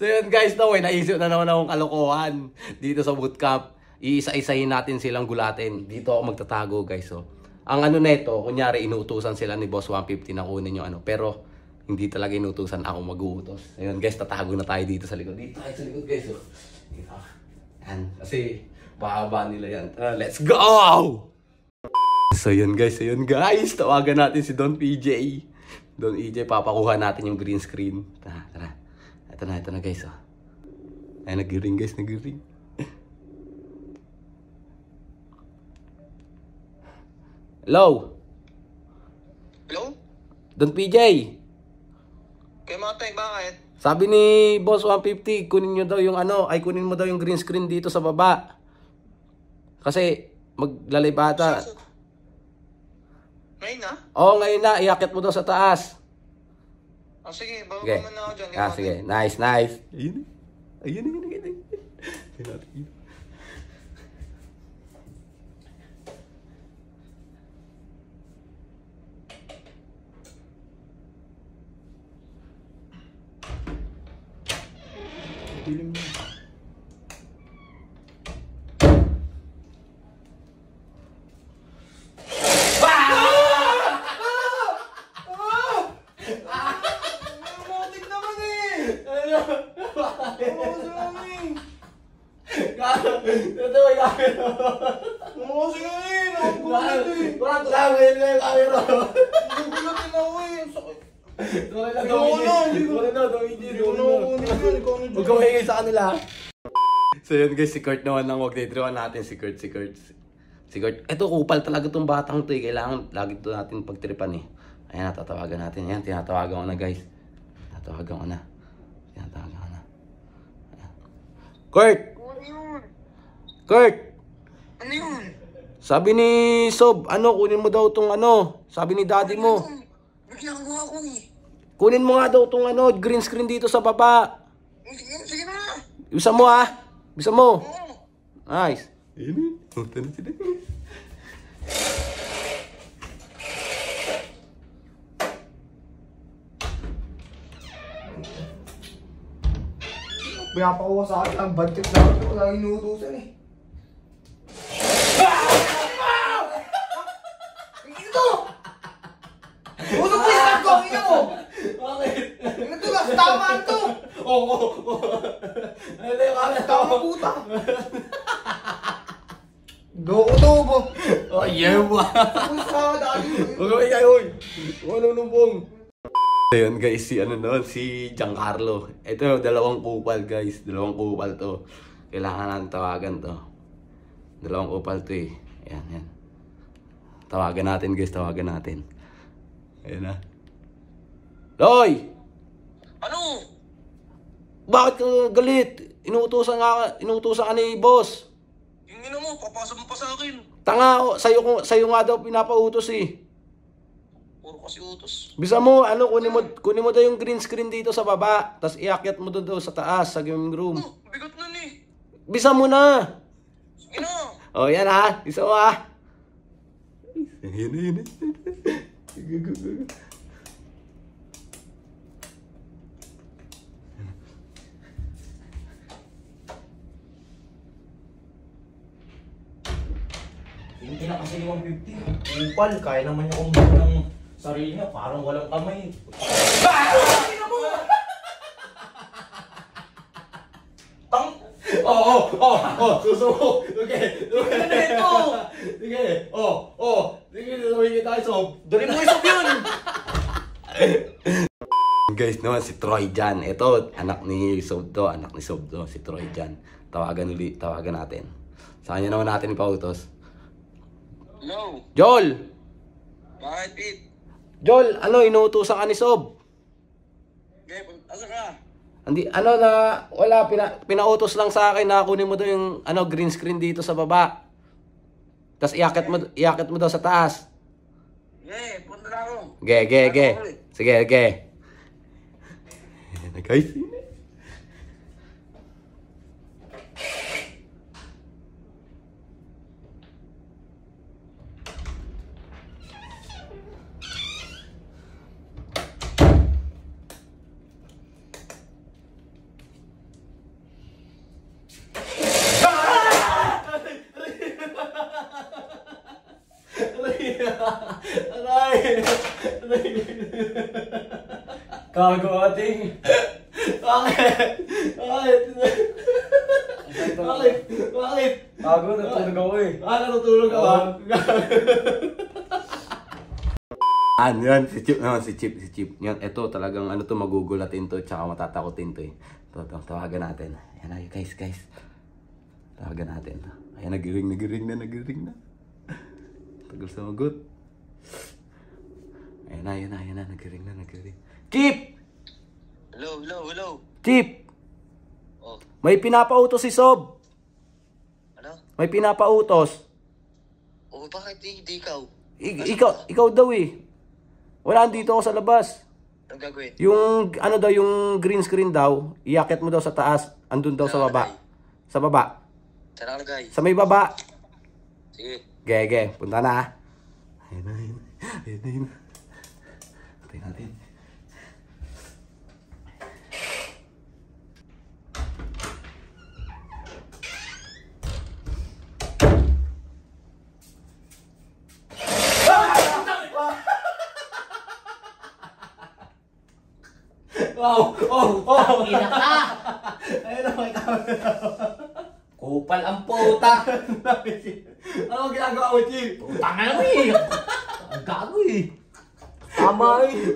So yun guys, naisip na naman akong kalokohan dito sa bootcamp. Iisa-isahin natin silang gulatin. Dito ako magtatago guys. So, ang ano neto, kunyari inuutusan sila ni Boss 150 na kunin yung ano. Pero hindi talaga inuutusan ako mag-uutos. Ayun guys, tatago na tayo dito sa likod. Dito tayo sa likod guys. So, yan. Kasi bahaba nila yan. Let's go! So yun guys, tawagan natin si Don PJ. Don EJ, papakuha natin yung green screen. Tara. Ito na guys. Oh. Ay, nag-ring guys, nag-ring. Hello? Hello? Don PJ? Kay Matay, bakit? Sabi ni Boss 150, kunin nyo daw yung ano, ay kunin mo daw yung green screen dito sa baba. Kasi maglalay bata. Ngayon na? Oo, ngayon na. Iakit mo daw sa taas. Sige, bababa Okay. man na ako dyan. Sige. Nice. Ayun. Dilim niya. Huwag ka maingay sa kanila. So yun guys, si Kurt naman ang wag-daytrewan natin. Si Kurt. Ito, kupal talaga tong batang to eh. Kailangan lagi to natin pagtripan eh. Ayan, tatawagan natin. Ayan, tinatawagan ko na guys. Tinatawagan ko na. Ayan. Kurt! Kurt! Ano yun? Sabi ni Sob, kunin mo daw tong sabi ni daddy mo. Ginagawa ko eh. Kunin mo nga daw tong green screen dito sa baba. Sige na. Bisa mo ha? Bisa mo? Oo. Nice. Ini, punta na sila. Pinapakuha sa akin ang budget na ako. Ito lang inuutusan eh. Ito! Uto ko yung ko! Ina mo! Bakit? Ito lang! Tama ito! Oo. Ano yung Tama puta! Doko to po! Oh, yeah ba? Pusa ka dali! Huwag kami kayo. Ano numbong? Ayun guys, si Giancarlo. Ito, dalawang kupal guys. Dalawang kupal to. Kailangan natin tawagan to. Dalawang kupal to eh. Ayan. Tawagan natin guys, tawagan natin. Ayan na. Loy! Ano? Bakit ka galit? Inuutusan ka ni boss. Yung ina mo, papasok mo pa sa akin. Tanga, sa'yo nga daw pinapautos eh. Puro kasi utos. Bisa mo, kunin mo daw yung green screen dito sa baba. Tapos iakyat mo doon sa taas, sa gaming room. Bigot nun eh. Bisa mo na. Sige na. O, yan ha. Bisa mo ha. Yun. Hindi na kasi 150. Upal, kaya naman yung umbo ng sarili niya. Parang walang kamay. Ina mo! Tang! Oo. Susuko. Okay. Ano na ito? Sige. Sige, sabihin tayo, Sob. Dali mo isop yun! Guys naman, si Troy Jan. Ito, anak ni Sob to. Si Troy Jan. Tawagan natin. Sa kanya naman natin ipautos. Hello? Joel! Bakit, Pete? Joel, inuutusan ka ni Sob? Okay, asa ka? Wala, pinautos lang sa akin na kunin mo daw yung green screen dito sa baba. Tapos iakit mo daw sa taas. Punta na ako. Ge. Sige. Ayan na guys. Gago ating. Bakit? Bakit? Gago, natulog ako eh. Natutulog ka ba? Yan, si Chip naman, si Chip. Yan, eto talagang ano to, magugulatin to, tsaka matatakotin to eh. Tawagan natin. Ayan na, guys. Tawagan natin. Ayan, nagiring na. Tagal sumagot. Ayan na, nagiring na. Chip! Hello. Chip! Oh, May pinapautos si Sob. ano? May pinapautos. Oh, bakit hindi ikaw? Ikaw daw eh. Wala, dito ako sa labas. Anong gagawin? Yung, ano daw, yung green screen daw, iakit mo daw sa taas, andun daw sa baba. Sa baba. Saan nakalagay? Sa may baba. Sige. Gege, punta na. Ayun na. Patay natin. Ina ka! Ayun na, may camera. Kupal ang puta. Ano ginagawa mo, Chip? Putang na mo eh. Ang gago eh. Tama eh.